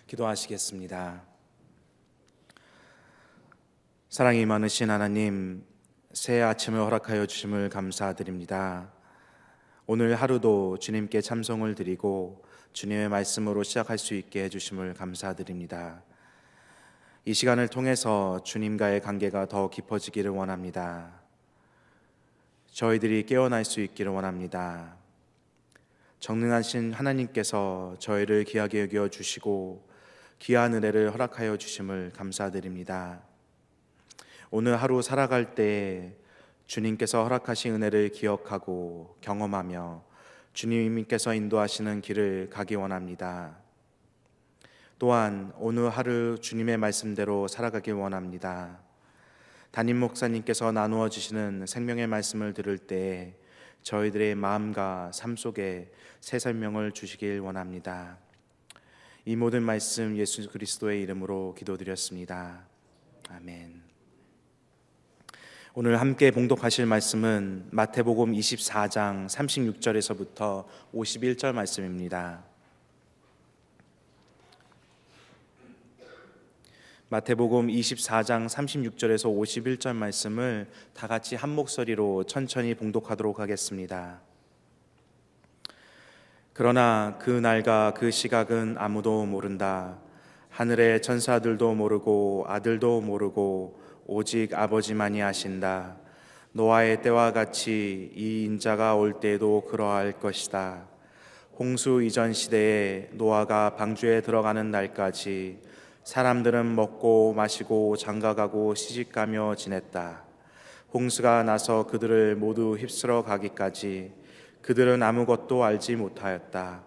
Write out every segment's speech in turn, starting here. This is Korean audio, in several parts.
기도하시겠습니다. 사랑이 많으신 하나님, 새 아침을 허락하여 주심을 감사드립니다. 오늘 하루도 주님께 찬송을 드리고 주님의 말씀으로 시작할 수 있게 해주심을 감사드립니다. 이 시간을 통해서 주님과의 관계가 더 깊어지기를 원합니다. 저희들이 깨어날 수 있기를 원합니다. 전능하신 하나님께서 저희를 귀하게 여겨주시고 귀한 은혜를 허락하여 주심을 감사드립니다. 오늘 하루 살아갈 때 주님께서 허락하신 은혜를 기억하고 경험하며 주님께서 인도하시는 길을 가기 원합니다. 또한 오늘 하루 주님의 말씀대로 살아가길 원합니다. 담임 목사님께서 나누어 주시는 생명의 말씀을 들을 때 저희들의 마음과 삶 속에 새 생명을 주시길 원합니다. 이 모든 말씀 예수 그리스도의 이름으로 기도드렸습니다. 아멘. 오늘 함께 봉독하실 말씀은 마태복음 24장 36절에서부터 51절 말씀입니다. 마태복음 24장 36절에서 51절 말씀을 다 같이 한 목소리로 천천히 봉독하도록 하겠습니다. 그러나 그 날과 그 시각은 아무도 모른다. 하늘의 천사들도 모르고 아들도 모르고 오직 아버지만이 아신다. 노아의 때와 같이 이 인자가 올 때에도 그러할 것이다. 홍수 이전 시대에 노아가 방주에 들어가는 날까지 사람들은 먹고 마시고 장가가고 시집가며 지냈다. 홍수가 나서 그들을 모두 휩쓸어 가기까지 그들은 아무것도 알지 못하였다.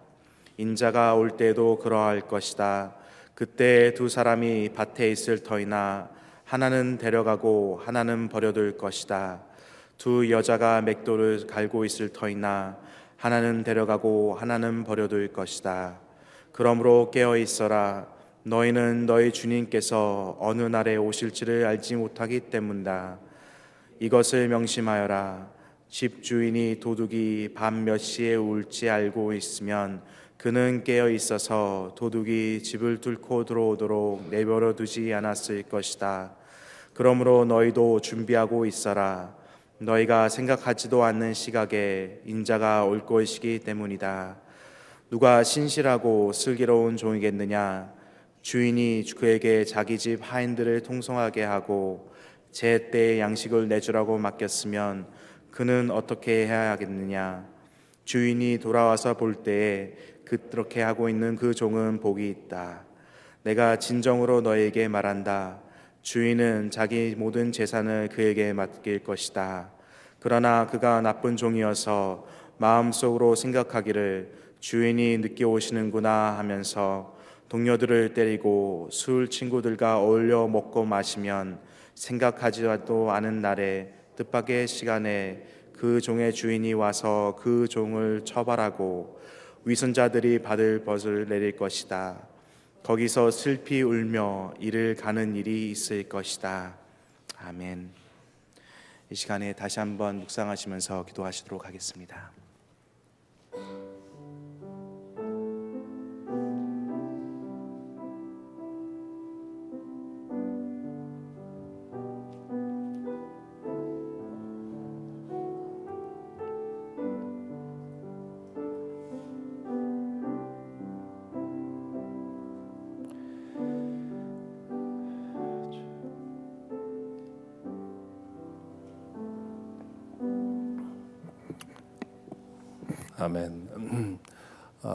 인자가 올 때에도 그러할 것이다. 그때 두 사람이 밭에 있을 터이나 하나는 데려가고 하나는 버려둘 것이다. 두 여자가 맷돌을 갈고 있을 터이나 하나는 데려가고 하나는 버려둘 것이다. 그러므로 깨어 있어라. 너희는 너희 주님께서 어느 날에 오실지를 알지 못하기 때문이다. 이것을 명심하여라. 집 주인이 도둑이 밤 몇 시에 올지 알고 있으면 그는 깨어 있어서 도둑이 집을 뚫고 들어오도록 내버려 두지 않았을 것이다. 그러므로 너희도 준비하고 있어라. 너희가 생각하지도 않는 시각에 인자가 올 것이기 때문이다. 누가 신실하고 슬기로운 종이겠느냐? 주인이 그에게 자기 집 하인들을 통성하게 하고 제때에 양식을 내주라고 맡겼으면 그는 어떻게 해야 하겠느냐? 주인이 돌아와서 볼 때에 그렇게 하고 있는 그 종은 복이 있다. 내가 진정으로 너에게 말한다. 주인은 자기 모든 재산을 그에게 맡길 것이다. 그러나 그가 나쁜 종이어서 마음속으로 생각하기를 주인이 늦게 오시는구나 하면서 동료들을 때리고 술 친구들과 어울려 먹고 마시면 생각하지도 않은 날에 뜻밖의 시간에 그 종의 주인이 와서 그 종을 처벌하고 위선자들이 받을 벌을 내릴 것이다. 거기서 슬피 울며 이를 가는 일이 있을 것이다. 아멘. 이 시간에 다시 한번 묵상하시면서 기도하시도록 하겠습니다. 아멘.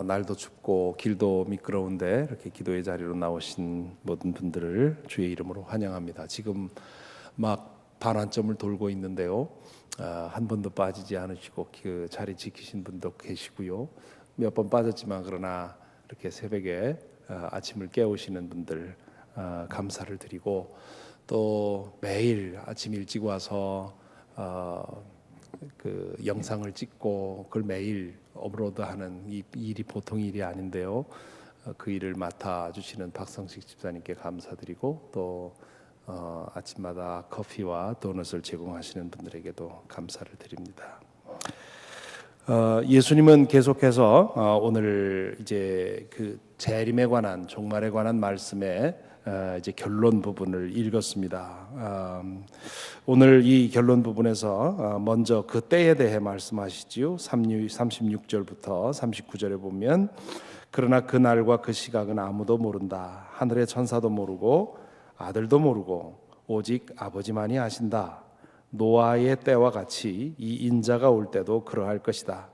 날도 춥고 길도 미끄러운데 이렇게 기도의 자리로 나오신 모든 분들을 주의 이름으로 환영합니다. 지금 막 반환점을 돌고 있는데요. 한 번도 빠지지 않으시고 그 자리 지키신 분도 계시고요. 몇 번 빠졌지만 그러나 이렇게 새벽에 아침을 깨우시는 분들 감사를 드리고 또 매일 아침 일찍 와서 그 영상을 찍고 그걸 매일 업로드하는 이 일이 보통 일이 아닌데요. 그 일을 맡아주시는 박성식 집사님께 감사드리고 또 아침마다 커피와 도넛을 제공하시는 분들에게도 감사를 드립니다. 예수님은 계속해서 오늘 이제 그 재림에 관한 종말에 관한 말씀에 이제 결론 부분을 읽었습니다. 오늘 이 결론 부분에서 먼저 그 때에 대해 말씀하시지요. 36절부터 39절에 보면 그러나 그 날과 그 시각은 아무도 모른다. 하늘의 천사도 모르고 아들도 모르고 오직 아버지만이 아신다. 노아의 때와 같이 이 인자가 올 때도 그러할 것이다.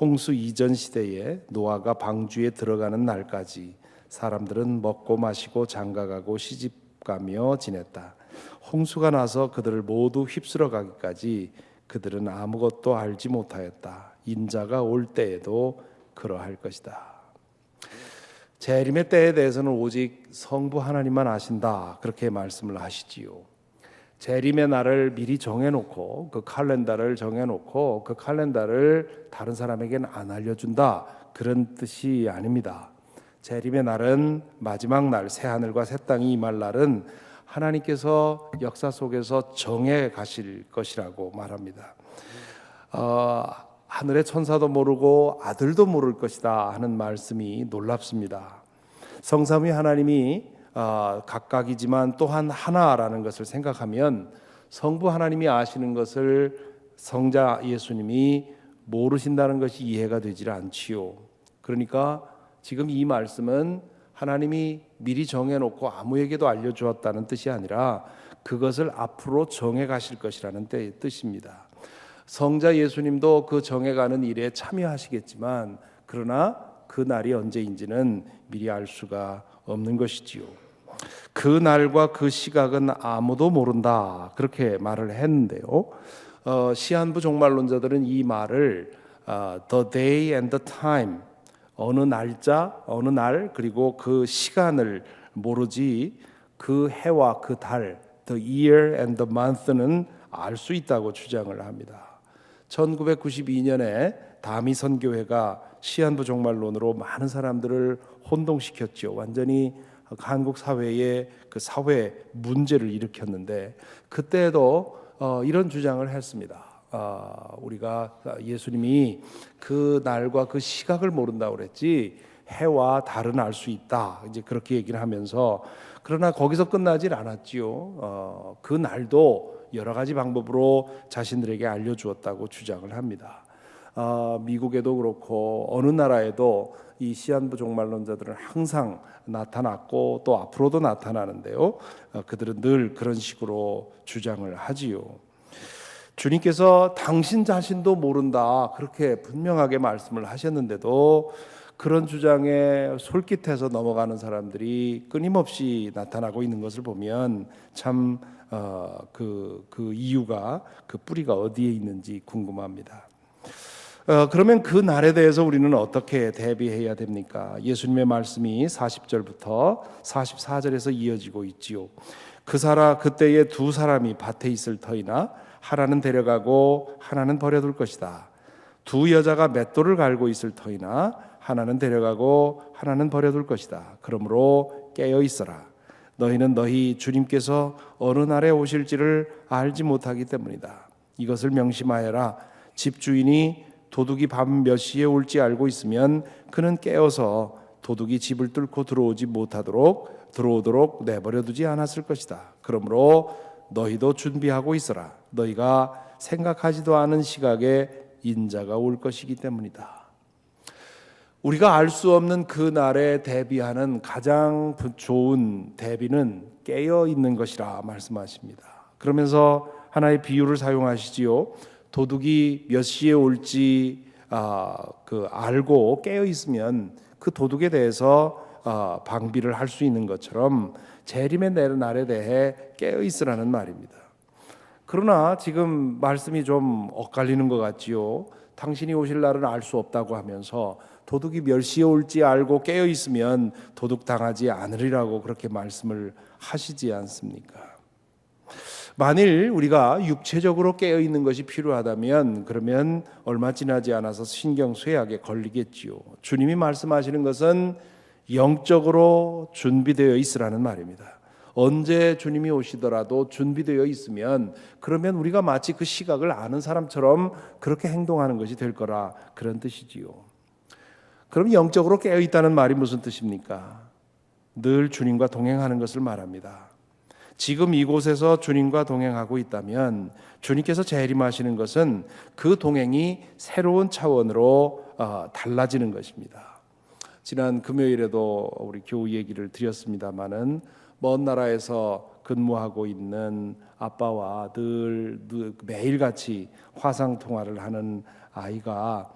홍수 이전 시대에 노아가 방주에 들어가는 날까지 사람들은 먹고 마시고 장가가고 시집가며 지냈다. 홍수가 나서 그들을 모두 휩쓸어 가기까지 그들은 아무것도 알지 못하였다. 인자가 올 때에도 그러할 것이다. 재림의 때에 대해서는 오직 성부 하나님만 아신다. 그렇게 말씀을 하시지요. 재림의 날을 미리 정해놓고 그 칼렌더를 정해놓고 그 칼렌더를 다른 사람에게는 안 알려준다. 그런 뜻이 아닙니다. 재림의 날은 마지막 날, 새 하늘과 새 땅이 임할 날은 하나님께서 역사 속에서 정해 가실 것이라고 말합니다. 하늘의 천사도 모르고 아들도 모를 것이다 하는 말씀이 놀랍습니다. 성삼위 하나님이 각각이지만 또한 하나라는 것을 생각하면 성부 하나님이 아시는 것을 성자 예수님이 모르신다는 것이 이해가 되질 않지요. 그러니까 지금 이 말씀은 하나님이 미리 정해놓고 아무에게도 알려주었다는 뜻이 아니라 그것을 앞으로 정해 가실 것이라는 뜻입니다. 성자 예수님도 그 정해가는 일에 참여하시겠지만 그러나 그 날이 언제인지는 미리 알 수가 없는 것이지요. 그 날과 그 시각은 아무도 모른다 그렇게 말을 했는데요. 시한부 종말론자들은 이 말을 the day and the time, 어느 날짜, 어느 날 그리고 그 시간을 모르지 그 해와 그 달, the year and the month는 알 수 있다고 주장을 합니다. 1992년에 다미 선교회가 시한부 종말론으로 많은 사람들을 혼동시켰죠. 완전히 한국 사회에 그 사회 문제를 일으켰는데 그때도 이런 주장을 했습니다. 우리가 예수님이 그 날과 그 시각을 모른다고 그랬지 해와 달은 알 수 있다. 이제 그렇게 얘기를 하면서 그러나 거기서 끝나질 않았지요. 그 날도 여러 가지 방법으로 자신들에게 알려주었다고 주장을 합니다. 미국에도 그렇고 어느 나라에도 이 시한부 종말론자들은 항상 나타났고 또 앞으로도 나타나는데요. 그들은 늘 그런 식으로 주장을 하지요. 주님께서 당신 자신도 모른다 그렇게 분명하게 말씀을 하셨는데도 그런 주장에 솔깃해서 넘어가는 사람들이 끊임없이 나타나고 있는 것을 보면 참 그 이유가 그 뿌리가 어디에 있는지 궁금합니다. 그러면 그 날에 대해서 우리는 어떻게 대비해야 됩니까? 예수님의 말씀이 40절부터 44절에서 이어지고 있지요. 그때에 두 사람이 밭에 있을 터이나 하나는 데려가고 하나는 버려둘 것이다. 두 여자가 맷돌을 갈고 있을 터이나 하나는 데려가고 하나는 버려둘 것이다. 그러므로 깨어 있어라. 너희는 너희 주님께서 어느 날에 오실지를 알지 못하기 때문이다. 이것을 명심하여라. 집주인이 도둑이 밤 몇 시에 올지 알고 있으면 그는 깨어서 도둑이 집을 뚫고 들어오도록 내버려두지 않았을 것이다. 그러므로 너희도 준비하고 있어라. 너희가 생각하지도 않은 시각에 인자가 올 것이기 때문이다. 우리가 알 수 없는 그 날에 대비하는 가장 좋은 대비는 깨어 있는 것이라 말씀하십니다. 그러면서 하나의 비유를 사용하시지요. 도둑이 몇 시에 올지 알고 깨어 있으면 그 도둑에 대해서 방비를 할 수 있는 것처럼 재림의 날에 대해 깨어 있으라는 말입니다. 그러나 지금 말씀이 좀 엇갈리는 것 같지요. 당신이 오실 날은 알 수 없다고 하면서 도둑이 몇 시에 올지 알고 깨어 있으면 도둑 당하지 않으리라고 그렇게 말씀을 하시지 않습니까? 만일 우리가 육체적으로 깨어 있는 것이 필요하다면 그러면 얼마 지나지 않아서 신경쇠약에 걸리겠지요. 주님이 말씀하시는 것은 영적으로 준비되어 있으라는 말입니다. 언제 주님이 오시더라도 준비되어 있으면 그러면 우리가 마치 그 시각을 아는 사람처럼 그렇게 행동하는 것이 될 거라 그런 뜻이지요. 그럼 영적으로 깨어 있다는 말이 무슨 뜻입니까? 늘 주님과 동행하는 것을 말합니다. 지금 이곳에서 주님과 동행하고 있다면 주님께서 재림하시는 것은 그 동행이 새로운 차원으로 달라지는 것입니다. 지난 금요일에도 우리 교우 얘기를 드렸습니다마는 먼 나라에서 근무하고 있는 아빠와 늘 매일같이 화상 통화를 하는 아이가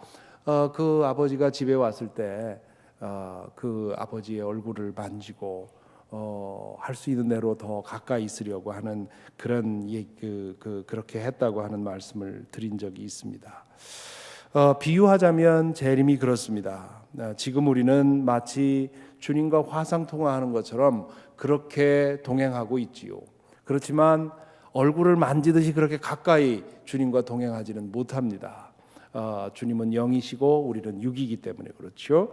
그 아버지가 집에 왔을 때 그 아버지의 얼굴을 만지고 할 수 있는 대로 더 가까이 있으려고 하는 그런 그렇게 했다고 하는 말씀을 드린 적이 있습니다. 비유하자면 재림이 그렇습니다. 지금 우리는 마치 주님과 화상 통화하는 것처럼 그렇게 동행하고 있지요. 그렇지만 얼굴을 만지듯이 그렇게 가까이 주님과 동행하지는 못합니다. 주님은 영이시고 우리는 육이기 때문에 그렇죠.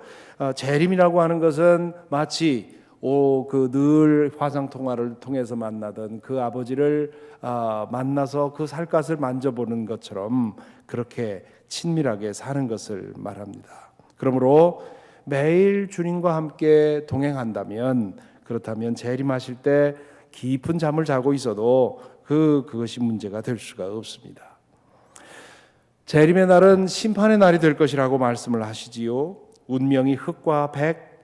재림이라고 하는 것은 마치 늘 화상 통화를 통해서 만나던 그 아버지를 만나서 그 살갗을 만져보는 것처럼 그렇게 친밀하게 사는 것을 말합니다. 그러므로 매일 주님과 함께 동행한다면, 그렇다면 재림하실 때 깊은 잠을 자고 있어도 그것이 문제가 될 수가 없습니다. 재림의 날은 심판의 날이 될 것이라고 말씀을 하시지요. 운명이 흑과 백,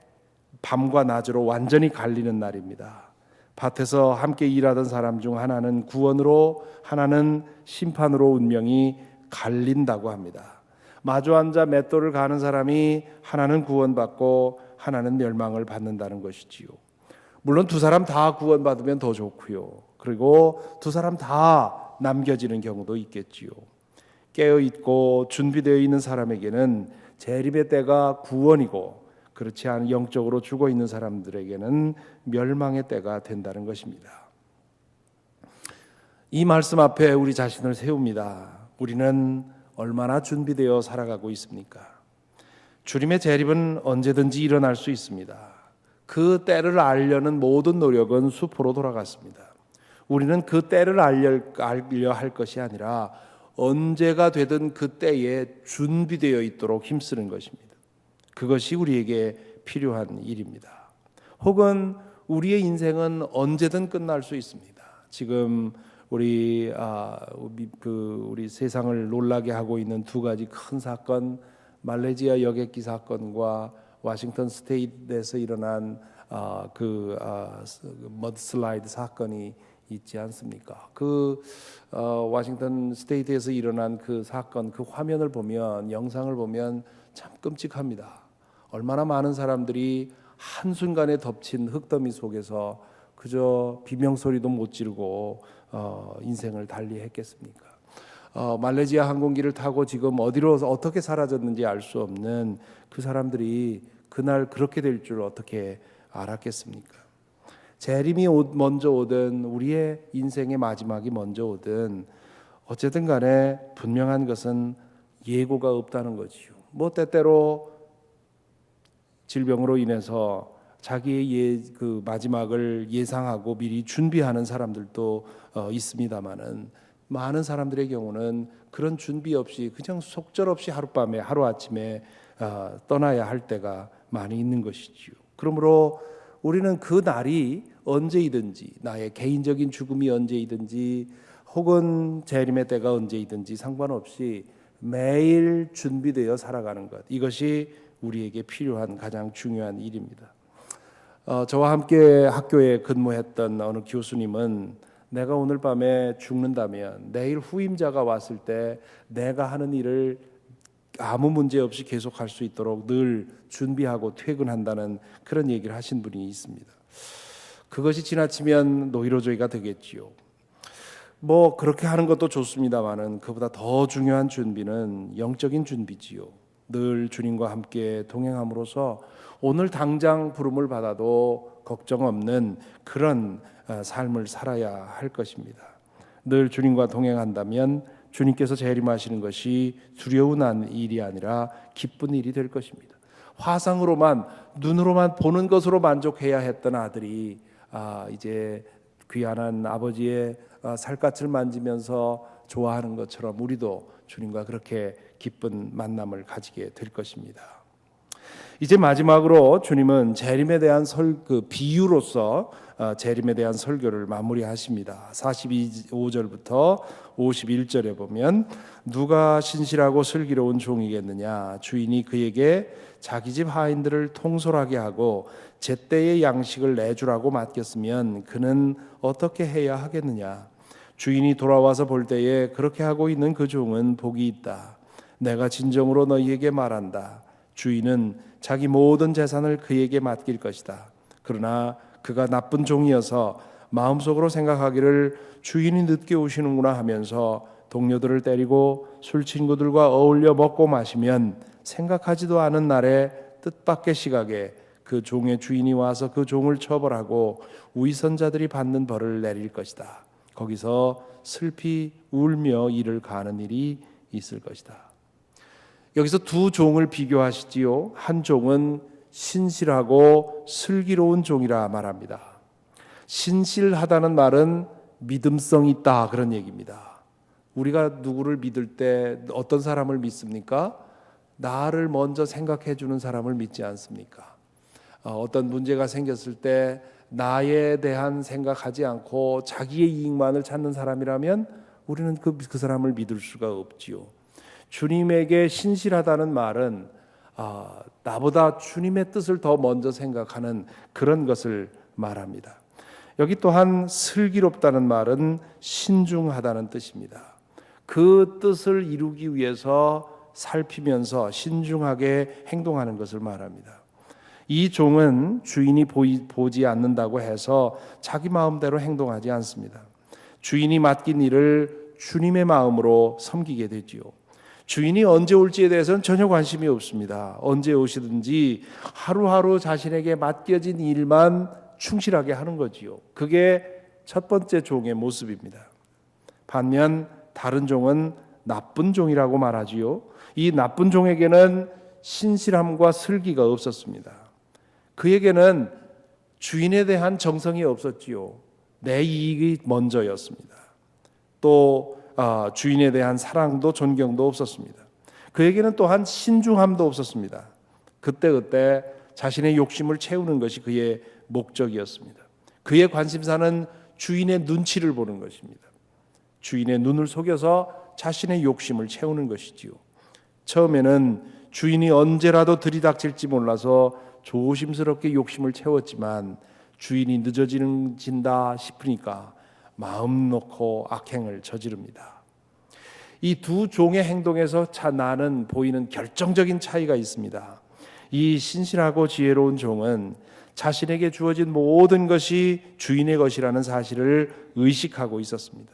밤과 낮으로 완전히 갈리는 날입니다. 밭에서 함께 일하던 사람 중 하나는 구원으로, 하나는 심판으로 운명이 갈린다고 합니다. 마주 앉아 맷돌을 가는 사람이 하나는 구원받고 하나는 멸망을 받는다는 것이지요. 물론 두 사람 다 구원받으면 더 좋고요. 그리고 두 사람 다 남겨지는 경우도 있겠지요. 깨어있고 준비되어 있는 사람에게는 재림의 때가 구원이고, 그렇지 않은 영적으로 죽어있는 사람들에게는 멸망의 때가 된다는 것입니다. 이 말씀 앞에 우리 자신을 세웁니다. 우리는 얼마나 준비되어 살아가고 있습니까? 주님의 재림은 언제든지 일어날 수 있습니다. 그 때를 알려는 모든 노력은 수포로 돌아갔습니다. 우리는 그 때를 알려 할 것이 아니라 언제가 되든 그 때에 준비되어 있도록 힘쓰는 것입니다. 그것이 우리에게 필요한 일입니다. 혹은 우리의 인생은 언제든 끝날 수 있습니다. 지금 우리 세상을 놀라게 하고 있는 두 가지 큰 사건, 말레이시아 여객기 사건과 워싱턴 스테이트에서 일어난 머드슬라이드 사건이 있지 않습니까? 워싱턴 스테이트에서 일어난 그 사건, 그 화면을 보면, 영상을 보면 참 끔찍합니다. 얼마나 많은 사람들이 한순간에 덮친 흙더미 속에서 그저 비명소리도 못 지르고 인생을 달리했겠습니까? 말레이시아 항공기를 타고 지금 어디로 어떻게 사라졌는지 알 수 없는 그 사람들이 그날 그렇게 될 줄 어떻게 알았겠습니까? 재림이 먼저 오든 우리의 인생의 마지막이 먼저 오든 어쨌든 간에 분명한 것은 예고가 없다는 거지요. 때때로 질병으로 인해서 자기의 그 마지막을 예상하고 미리 준비하는 사람들도 있습니다만은, 많은 사람들의 경우는 그런 준비 없이 그냥 속절없이 하룻밤에 하루아침에 떠나야 할 때가 많이 있는 것이지요. 그러므로 우리는 그 날이 언제이든지, 나의 개인적인 죽음이 언제이든지 혹은 재림의 때가 언제이든지 상관없이 매일 준비되어 살아가는 것, 이것이 우리에게 필요한 가장 중요한 일입니다. 저와 함께 학교에 근무했던 어느 교수님은 내가 오늘 밤에 죽는다면 내일 후임자가 왔을 때 내가 하는 일을 아무 문제 없이 계속할 수 있도록 늘 준비하고 퇴근한다는 그런 얘기를 하신 분이 있습니다. 그것이 지나치면 노이로제가 되겠지요. 그렇게 하는 것도 좋습니다만은 그보다 더 중요한 준비는 영적인 준비지요. 늘 주님과 함께 동행함으로써 오늘 당장 부름을 받아도 걱정 없는 그런 삶을 살아야 할 것입니다. 늘 주님과 동행한다면 주님께서 재림하시는 것이 두려운 일이 아니라 기쁜 일이 될 것입니다. 화상으로만, 눈으로만 보는 것으로 만족해야 했던 아들이 이제 귀한 아버지의 살갗을 만지면서 좋아하는 것처럼 우리도 주님과 그렇게 기쁜 만남을 가지게 될 것입니다. 이제 마지막으로 주님은 재림에 대한 비유로서 재림에 대한 설교를 마무리하십니다. 45절부터 51절에 보면 누가 신실하고 슬기로운 종이겠느냐, 주인이 그에게 자기 집 하인들을 통솔하게 하고 제때의 양식을 내주라고 맡겼으면 그는 어떻게 해야 하겠느냐. 주인이 돌아와서 볼 때에 그렇게 하고 있는 그 종은 복이 있다. 내가 진정으로 너희에게 말한다. 주인은 자기 모든 재산을 그에게 맡길 것이다. 그러나 그가 나쁜 종이어서 마음속으로 생각하기를 주인이 늦게 오시는구나 하면서 동료들을 때리고 술 친구들과 어울려 먹고 마시면 생각하지도 않은 날에 뜻밖의 시각에 그 종의 주인이 와서 그 종을 처벌하고 위선자들이 받는 벌을 내릴 것이다. 거기서 슬피 울며 이를 가는 일이 있을 것이다. 여기서 두 종을 비교하시지요. 한 종은 신실하고 슬기로운 종이라 말합니다. 신실하다는 말은 믿음성 있다 그런 얘기입니다. 우리가 누구를 믿을 때 어떤 사람을 믿습니까? 나를 먼저 생각해 주는 사람을 믿지 않습니까? 어떤 문제가 생겼을 때 나에 대한 생각하지 않고 자기의 이익만을 찾는 사람이라면 우리는 그 사람을 믿을 수가 없지요. 주님에게 신실하다는 말은 나보다 주님의 뜻을 더 먼저 생각하는 그런 것을 말합니다. 여기 또한 슬기롭다는 말은 신중하다는 뜻입니다. 그 뜻을 이루기 위해서 살피면서 신중하게 행동하는 것을 말합니다. 이 종은 주인이 보지 않는다고 해서 자기 마음대로 행동하지 않습니다. 주인이 맡긴 일을 주님의 마음으로 섬기게 되지요. 주인이 언제 올지에 대해서는 전혀 관심이 없습니다. 언제 오시든지 하루하루 자신에게 맡겨진 일만 충실하게 하는 거지요. 그게 첫 번째 종의 모습입니다. 반면 다른 종은 나쁜 종이라고 말하지요. 이 나쁜 종에게는 신실함과 슬기가 없었습니다. 그에게는 주인에 대한 정성이 없었지요. 내 이익이 먼저였습니다. 또 주인에 대한 사랑도 존경도 없었습니다. 그에게는 또한 신중함도 없었습니다. 그때 자신의 욕심을 채우는 것이 그의 목적이었습니다. 그의 관심사는 주인의 눈치를 보는 것입니다. 주인의 눈을 속여서 자신의 욕심을 채우는 것이지요. 처음에는 주인이 언제라도 들이닥칠지 몰라서 조심스럽게 욕심을 채웠지만 주인이 늦어진다 싶으니까 마음 놓고 악행을 저지릅니다. 이 두 종의 행동에서 나는 보이는 결정적인 차이가 있습니다. 이 신실하고 지혜로운 종은 자신에게 주어진 모든 것이 주인의 것이라는 사실을 의식하고 있었습니다.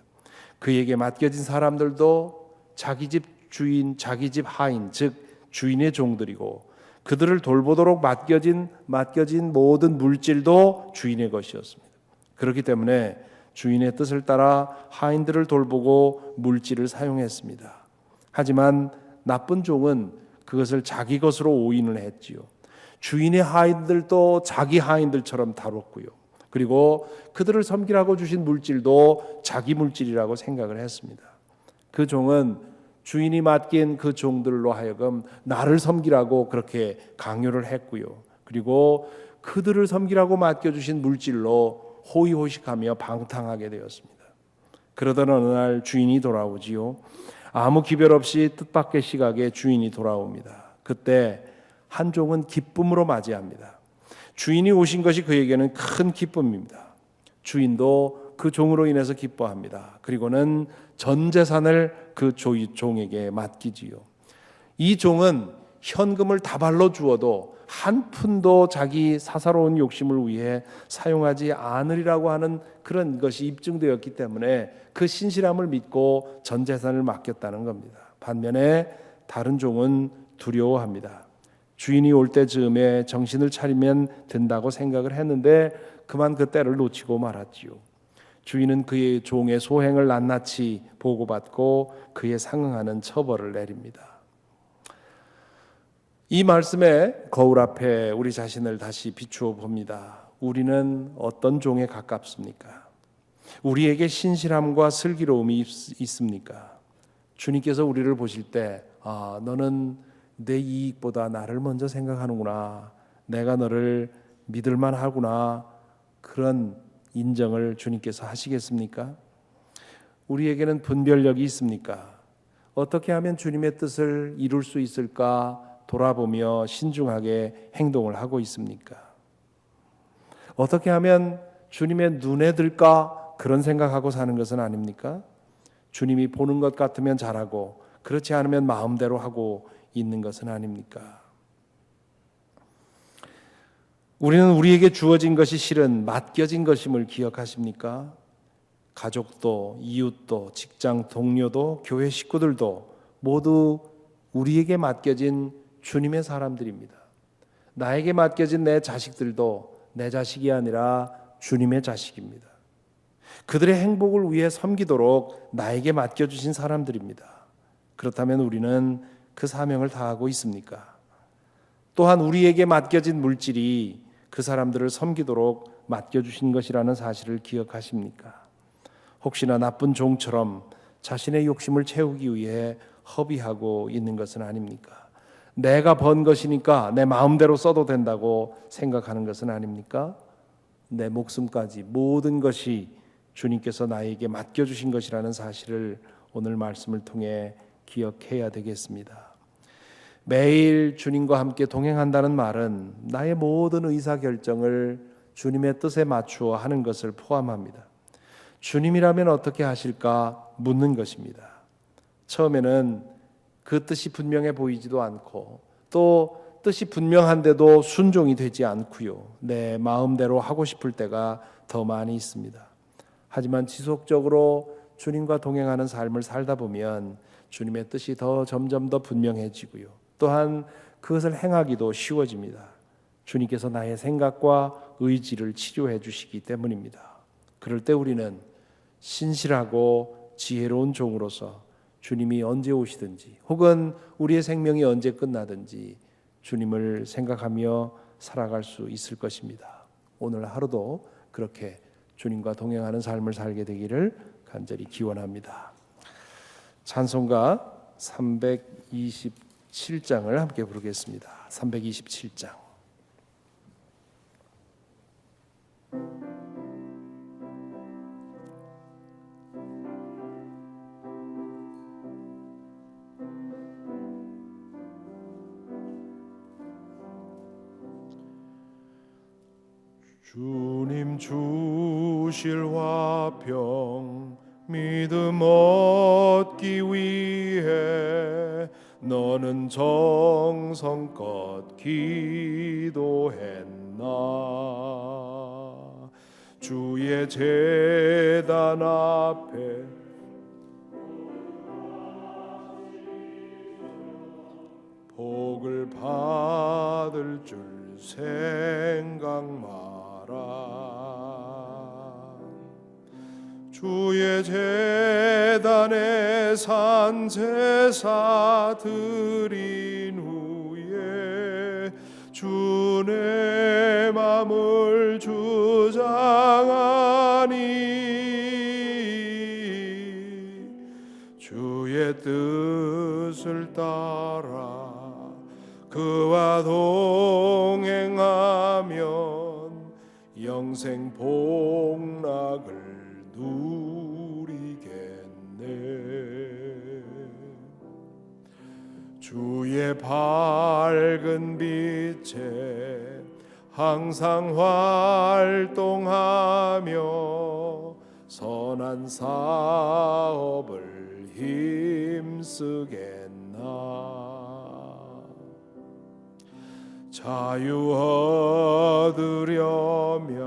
그에게 맡겨진 사람들도 자기 집 주인, 자기 집 하인, 즉 주인의 종들이고 그들을 돌보도록 맡겨진 모든 물질도 주인의 것이었습니다. 그렇기 때문에 주인의 뜻을 따라 하인들을 돌보고 물질을 사용했습니다. 하지만 나쁜 종은 그것을 자기 것으로 오인을 했지요. 주인의 하인들도 자기 하인들처럼 다뤘고요. 그리고 그들을 섬기라고 주신 물질도 자기 물질이라고 생각을 했습니다. 그 종은 주인이 맡긴 그 종들로 하여금 나를 섬기라고 그렇게 강요를 했고요. 그리고 그들을 섬기라고 맡겨주신 물질로 호의호식하며 방탕하게 되었습니다. 그러던 어느 날 주인이 돌아오지요. 아무 기별 없이 뜻밖의 시각에 주인이 돌아옵니다. 그때 한 종은 기쁨으로 맞이합니다. 주인이 오신 것이 그에게는 큰 기쁨입니다. 주인도 그 종으로 인해서 기뻐합니다. 그리고는 전 재산을 그 종에게 맡기지요. 이 종은 현금을 다발로 주어도 한 푼도 자기 사사로운 욕심을 위해 사용하지 않으리라고 하는 그런 것이 입증되었기 때문에 그 신실함을 믿고 전 재산을 맡겼다는 겁니다. 반면에 다른 종은 두려워합니다. 주인이 올 때쯤에 정신을 차리면 된다고 생각을 했는데 그만 그 때를 놓치고 말았지요. 주인은 그의 종의 소행을 낱낱이 보고받고 그에 상응하는 처벌을 내립니다. 이 말씀에 거울 앞에 우리 자신을 다시 비추어 봅니다. 우리는 어떤 종에 가깝습니까? 우리에게 신실함과 슬기로움이 있습니까? 주님께서 우리를 보실 때 너는 내 이익보다 나를 먼저 생각하는구나, 내가 너를 믿을만 하구나, 그런 인정을 주님께서 하시겠습니까? 우리에게는 분별력이 있습니까? 어떻게 하면 주님의 뜻을 이룰 수 있을까 돌아보며 신중하게 행동을 하고 있습니까? 어떻게 하면 주님의 눈에 들까 그런 생각하고 사는 것은 아닙니까? 주님이 보는 것 같으면 잘하고 그렇지 않으면 마음대로 하고 있는 것은 아닙니까? 우리는 우리에게 주어진 것이 실은 맡겨진 것임을 기억하십니까? 가족도, 이웃도, 직장 동료도, 교회 식구들도 모두 우리에게 맡겨진 주님의 사람들입니다. 나에게 맡겨진 내 자식들도 내 자식이 아니라 주님의 자식입니다. 그들의 행복을 위해 섬기도록 나에게 맡겨주신 사람들입니다. 그렇다면 우리는 그 사명을 다하고 있습니까? 또한 우리에게 맡겨진 물질이 그 사람들을 섬기도록 맡겨주신 것이라는 사실을 기억하십니까? 혹시나 나쁜 종처럼 자신의 욕심을 채우기 위해 허비하고 있는 것은 아닙니까? 내가 번 것이니까 내 마음대로 써도 된다고 생각하는 것은 아닙니까? 내 목숨까지 모든 것이 주님께서 나에게 맡겨주신 것이라는 사실을 오늘 말씀을 통해 기억해야 되겠습니다. 매일 주님과 함께 동행한다는 말은 나의 모든 의사결정을 주님의 뜻에 맞추어 하는 것을 포함합니다. 주님이라면 어떻게 하실까 묻는 것입니다. 처음에는 그 뜻이 분명해 보이지도 않고 또 뜻이 분명한데도 순종이 되지 않고요. 내 마음대로 하고 싶을 때가 더 많이 있습니다. 하지만 지속적으로 주님과 동행하는 삶을 살다 보면 주님의 뜻이 점점 더 분명해지고요. 또한 그것을 행하기도 쉬워집니다. 주님께서 나의 생각과 의지를 치료해 주시기 때문입니다. 그럴 때 우리는 신실하고 지혜로운 종으로서 주님이 언제 오시든지 혹은 우리의 생명이 언제 끝나든지 주님을 생각하며 살아갈 수 있을 것입니다. 오늘 하루도 그렇게 주님과 동행하는 삶을 살게 되기를 간절히 기원합니다. 찬송가 327장을 함께 부르겠습니다. 327장. 주님 주실 화평 믿음 얻기 위해 너는 정성껏 기도했나. 주의 제단 앞에 복을 받을 줄 생각 마라. 주의 제단에 산 제사 드린 후에 주의 맘을 주장하니 주의 뜻을 따라 그와 동행하면 영생 복락을 누리겠네. 주의 밝은 빛에 항상 활동하며 선한 사업을 힘쓰겠나. 자유 얻으려면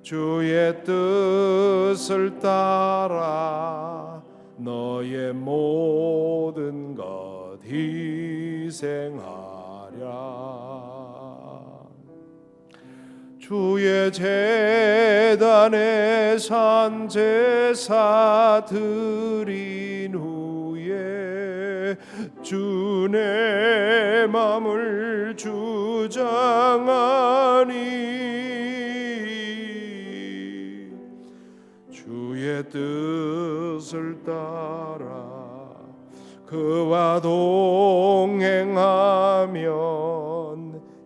주의 뜻을 따라 너의 모든 것 희생하랴. 주의 제단에 산 제사 드린 후에 주의 맘을 주장하니 주장하니 주의 뜻을 따라 그와 동행하면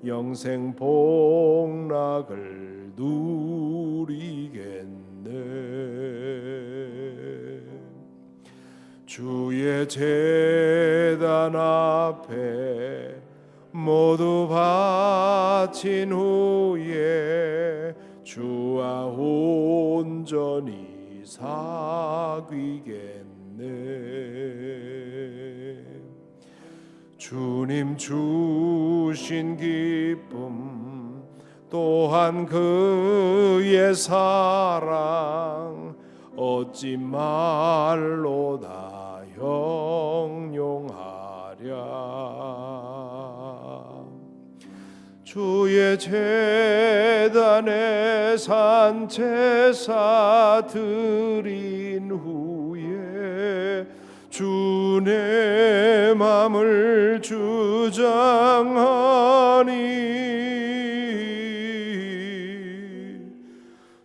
영생 복락을 누리겠네. 주의 제단 앞에 모두 바친 후에 주와 온전히 사귀겠네. 주님 주신 기쁨 또한 그의 사랑 어찌 말로 다 형용하랴. 주의 제단에 산 제사 드린 후에 주 내 맘을 주장하니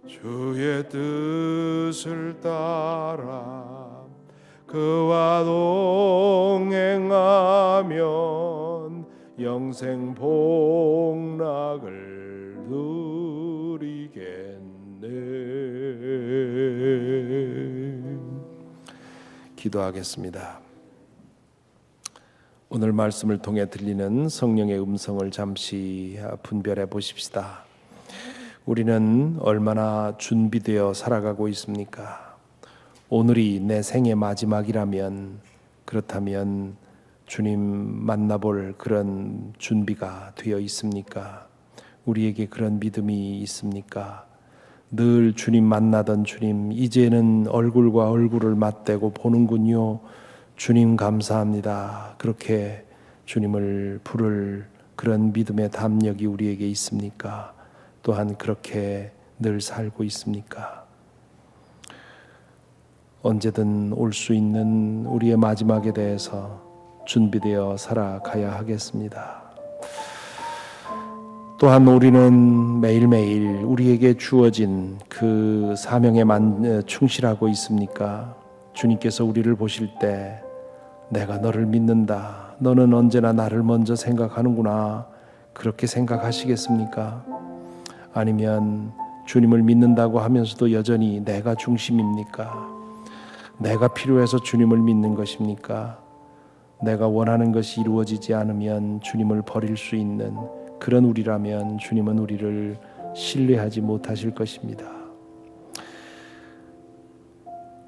주의 뜻을 따라 그와 동행하면 영생 복락을 누리겠네. 기도하겠습니다. 오늘 말씀을 통해 들리는 성령의 음성을 잠시 분별해 보십시다. 우리는 얼마나 준비되어 살아가고 있습니까? 오늘이 내 생의 마지막이라면, 그렇다면 주님 만나볼 그런 준비가 되어 있습니까? 우리에게 그런 믿음이 있습니까? 늘 주님 만나던 주님, 이제는 얼굴과 얼굴을 맞대고 보는군요. 주님 감사합니다. 그렇게 주님을 부를 그런 믿음의 담력이 우리에게 있습니까? 또한 그렇게 늘 살고 있습니까? 언제든 올 수 있는 우리의 마지막에 대해서 준비되어 살아가야 하겠습니다. 또한 우리는 매일매일 우리에게 주어진 그 사명에 충실하고 있습니까? 주님께서 우리를 보실 때 내가 너를 믿는다, 너는 언제나 나를 먼저 생각하는구나, 그렇게 생각하시겠습니까? 아니면 주님을 믿는다고 하면서도 여전히 내가 중심입니까? 내가 필요해서 주님을 믿는 것입니까? 내가 원하는 것이 이루어지지 않으면 주님을 버릴 수 있는 그런 우리라면 주님은 우리를 신뢰하지 못하실 것입니다.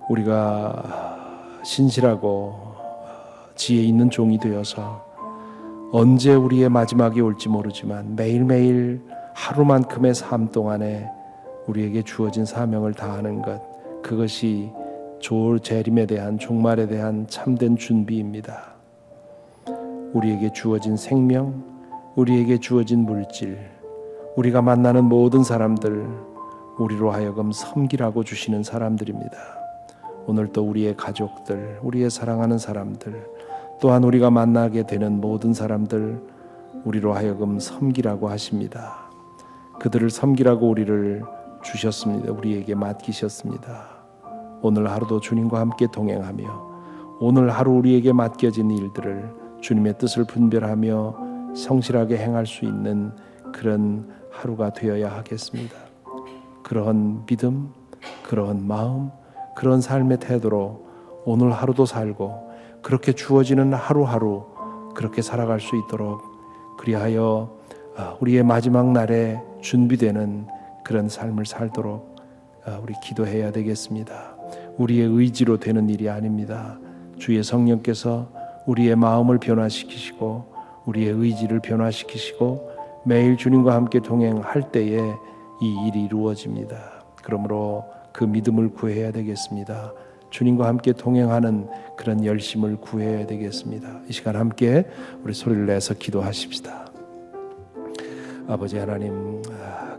우리가 신실하고 지혜 있는 종이 되어서 언제 우리의 마지막이 올지 모르지만 매일매일 하루만큼의 삶 동안에 우리에게 주어진 사명을 다하는 것, 그것이 재림에 대한, 종말에 대한 참된 준비입니다. 우리에게 주어진 생명, 우리에게 주어진 물질, 우리가 만나는 모든 사람들, 우리로 하여금 섬기라고 주시는 사람들입니다. 오늘 또 우리의 가족들, 우리의 사랑하는 사람들, 또한 우리가 만나게 되는 모든 사람들, 우리로 하여금 섬기라고 하십니다. 그들을 섬기라고 우리를 주셨습니다. 우리에게 맡기셨습니다. 오늘 하루도 주님과 함께 동행하며 오늘 하루 우리에게 맡겨진 일들을 주님의 뜻을 분별하며 성실하게 행할 수 있는 그런 하루가 되어야 하겠습니다. 그러한 믿음, 그러한 마음, 그런 삶의 태도로 오늘 하루도 살고 그렇게 주어지는 하루하루 그렇게 살아갈 수 있도록, 그리하여 우리의 마지막 날에 준비되는 그런 삶을 살도록 우리 기도해야 되겠습니다. 우리의 의지로 되는 일이 아닙니다. 주의 성령께서 우리의 마음을 변화시키시고 우리의 의지를 변화시키시고 매일 주님과 함께 동행할 때에 이 일이 이루어집니다. 그러므로 그 믿음을 구해야 되겠습니다. 주님과 함께 동행하는 그런 열심을 구해야 되겠습니다. 이 시간 함께 우리 소리를 내서 기도하십시다. 아버지 하나님,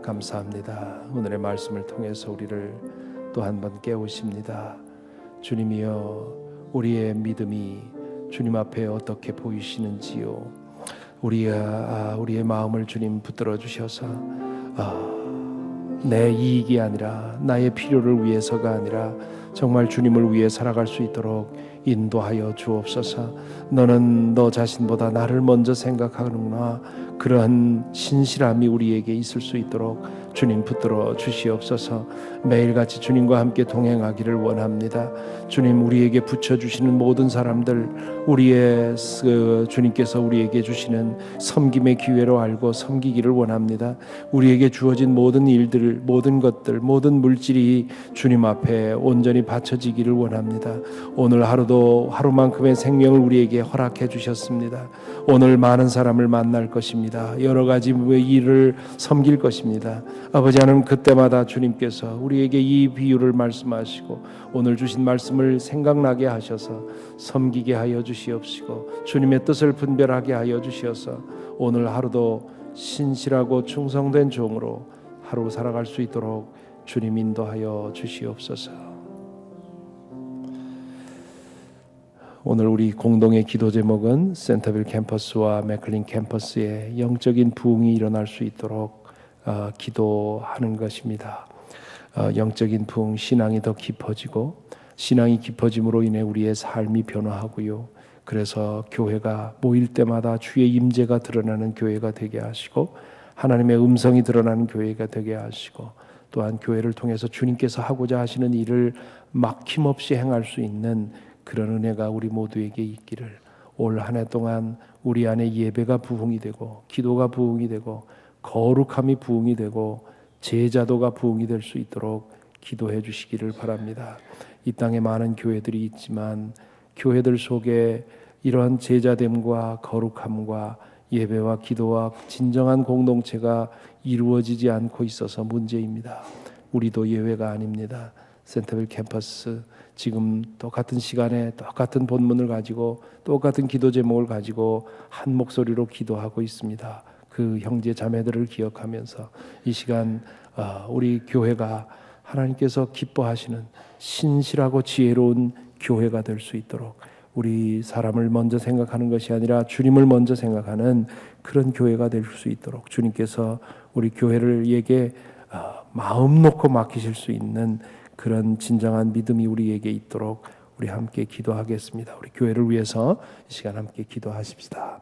감사합니다. 오늘의 말씀을 통해서 우리를 또 한 번 깨우십니다. 주님이여, 우리의 믿음이 주님 앞에 어떻게 보이시는지요? 우리의 마음을 주님 붙들어 주셔서 내 이익이 아니라 나의 필요를 위해서가 아니라 정말 주님을 위해 살아갈 수 있도록 인도하여 주옵소서. 너는 너 자신보다 나를 먼저 생각하는구나. 그러한 신실함이 우리에게 있을 수 있도록 주님 붙들어 주시옵소서. 매일같이 주님과 함께 동행하기를 원합니다. 주님, 우리에게 붙여주시는 모든 사람들, 우리의 주님께서 우리에게 주시는 섬김의 기회로 알고 섬기기를 원합니다. 우리에게 주어진 모든 일들, 모든 것들, 모든 물질이 주님 앞에 온전히 바쳐지기를 원합니다. 오늘 하루도 하루만큼의 생명을 우리에게 허락해 주셨습니다. 오늘 많은 사람을 만날 것입니다. 여러 가지 일을 섬길 것입니다. 아버지 하나님, 그때마다 주님께서 우리에게 이 비유를 말씀하시고 오늘 주신 말씀을 생각나게 하셔서 섬기게 하여 주시옵시고 주님의 뜻을 분별하게 하여 주시어서 오늘 하루도 신실하고 충성된 종으로 하루 살아갈 수 있도록 주님 인도하여 주시옵소서. 오늘 우리 공동의 기도 제목은 센터빌 캠퍼스와 맥클린 캠퍼스의 영적인 부흥이 일어날 수 있도록 기도하는 것입니다. 영적인 부흥, 신앙이 더 깊어지고 신앙이 깊어짐으로 인해 우리의 삶이 변화하고요. 그래서 교회가 모일 때마다 주의 임재가 드러나는 교회가 되게 하시고 하나님의 음성이 드러나는 교회가 되게 하시고 또한 교회를 통해서 주님께서 하고자 하시는 일을 막힘없이 행할 수 있는 그런 은혜가 우리 모두에게 있기를, 올 한 해 동안 우리 안에 예배가 부흥이 되고 기도가 부흥이 되고 거룩함이 부흥이 되고 제자도가 부흥이 될 수 있도록 기도해 주시기를 바랍니다. 이 땅에 많은 교회들이 있지만 교회들 속에 이러한 제자됨과 거룩함과 예배와 기도와 진정한 공동체가 이루어지지 않고 있어서 문제입니다. 우리도 예외가 아닙니다. 센터빌 캠퍼스 지금 똑같은 시간에 똑같은 본문을 가지고 똑같은 기도 제목을 가지고 한 목소리로 기도하고 있습니다. 그 형제 자매들을 기억하면서 이 시간 우리 교회가 하나님께서 기뻐하시는 신실하고 지혜로운 교회가 될 수 있도록, 우리 사람을 먼저 생각하는 것이 아니라 주님을 먼저 생각하는 그런 교회가 될 수 있도록 주님께서 우리 교회를에게 마음 놓고 맡기실 수 있는 그런 진정한 믿음이 우리에게 있도록 우리 함께 기도하겠습니다. 우리 교회를 위해서 이 시간 함께 기도하십시다.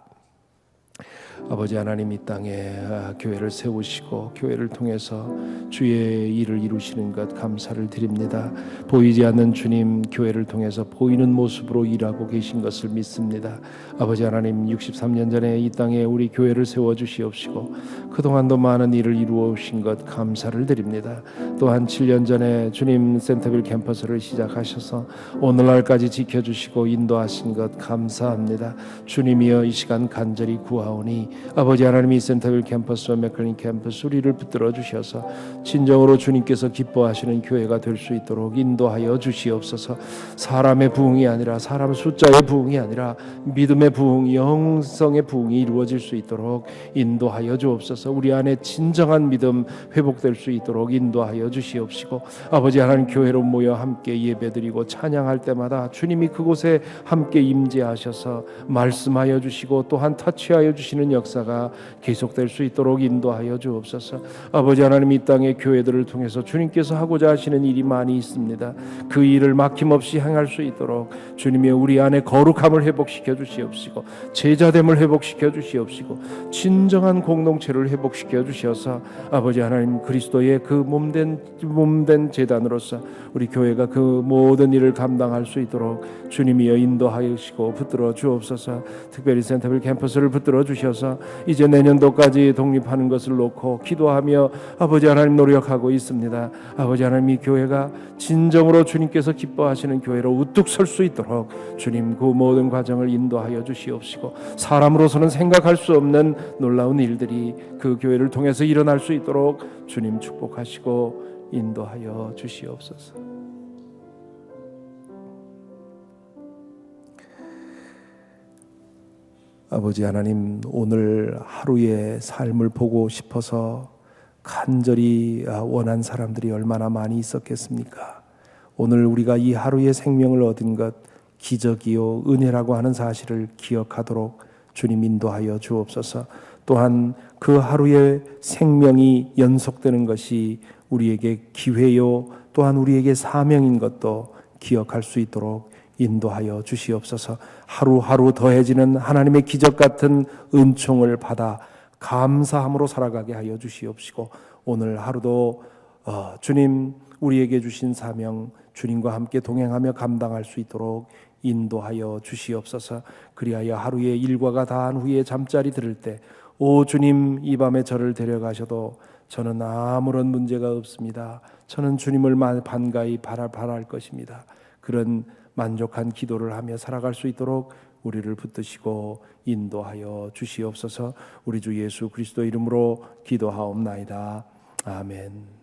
아버지 하나님, 이 땅에 교회를 세우시고 교회를 통해서 주의 일을 이루시는 것 감사를 드립니다. 보이지 않는 주님, 교회를 통해서 보이는 모습으로 일하고 계신 것을 믿습니다. 아버지 하나님, 63년 전에 이 땅에 우리 교회를 세워주시옵시고 그동안도 많은 일을 이루어 오신 것 감사를 드립니다. 또한 7년 전에 주님 센터빌 캠퍼스를 시작하셔서 오늘날까지 지켜주시고 인도하신 것 감사합니다. 주님이여, 이 시간 간절히 구하오니 아버지 하나님이 센터빌 캠퍼스와 맥클린 캠퍼스 우리를 붙들어 주셔서 진정으로 주님께서 기뻐하시는 교회가 될 수 있도록 인도하여 주시옵소서. 사람의 부흥이 아니라, 사람 숫자의 부흥이 아니라 믿음의 부흥, 영성의 부흥이 이루어질 수 있도록 인도하여 주옵소서. 우리 안에 진정한 믿음 회복될 수 있도록 인도하여 주시옵시고, 아버지 하나님, 교회로 모여 함께 예배드리고 찬양할 때마다 주님이 그곳에 함께 임재하셔서 말씀하여 주시고 또한 터치하여 주시는 역사가 계속될 수 있도록 인도하여 주옵소서. 아버지 하나님, 이 땅의 교회들을 통해서 주님께서 하고자 하시는 일이 많이 있습니다. 그 일을 막힘없이 행할 수 있도록 주님이 우리 안에 거룩함을 회복시켜 주시옵시고 제자됨을 회복시켜 주시옵시고 진정한 공동체를 회복시켜 주셔서 아버지 하나님, 그리스도의 그 몸된 제단으로서 우리 교회가 그 모든 일을 감당할 수 있도록 주님이여 인도하시고 붙들어 주옵소서. 특별히 센터빌 캠퍼스를 붙들어 주셔서 이제 내년도까지 독립하는 것을 놓고 기도하며 아버지 하나님 노력하고 있습니다. 아버지 하나님, 이 교회가 진정으로 주님께서 기뻐하시는 교회로 우뚝 설 수 있도록 주님 그 모든 과정을 인도하여 주시옵시고 사람으로서는 생각할 수 없는 놀라운 일들이 그 교회를 통해서 일어날 수 있도록 주님 축복하시고 인도하여 주시옵소서. 아버지 하나님, 오늘 하루의 삶을 보고 싶어서 간절히 원한 사람들이 얼마나 많이 있었겠습니까? 오늘 우리가 이 하루의 생명을 얻은 것 기적이요 은혜라고 하는 사실을 기억하도록 주님 인도하여 주옵소서. 또한 그 하루의 생명이 연속되는 것이 우리에게 기회요 또한 우리에게 사명인 것도 기억할 수 있도록 인도하여 주시옵소서. 하루하루 더해지는 하나님의 기적 같은 은총을 받아 감사함으로 살아가게 하여 주시옵시고, 오늘 하루도 주님 우리에게 주신 사명 주님과 함께 동행하며 감당할 수 있도록 인도하여 주시옵소서. 그리하여 하루의 일과가 다한 후에 잠자리 들을 때, 오 주님, 이 밤에 저를 데려가셔도 저는 아무런 문제가 없습니다. 저는 주님을 반가이 바랄 것입니다. 그런 만족한 기도를 하며 살아갈 수 있도록 우리를 붙드시고 인도하여 주시옵소서. 우리 주 예수 그리스도 이름으로 기도하옵나이다. 아멘.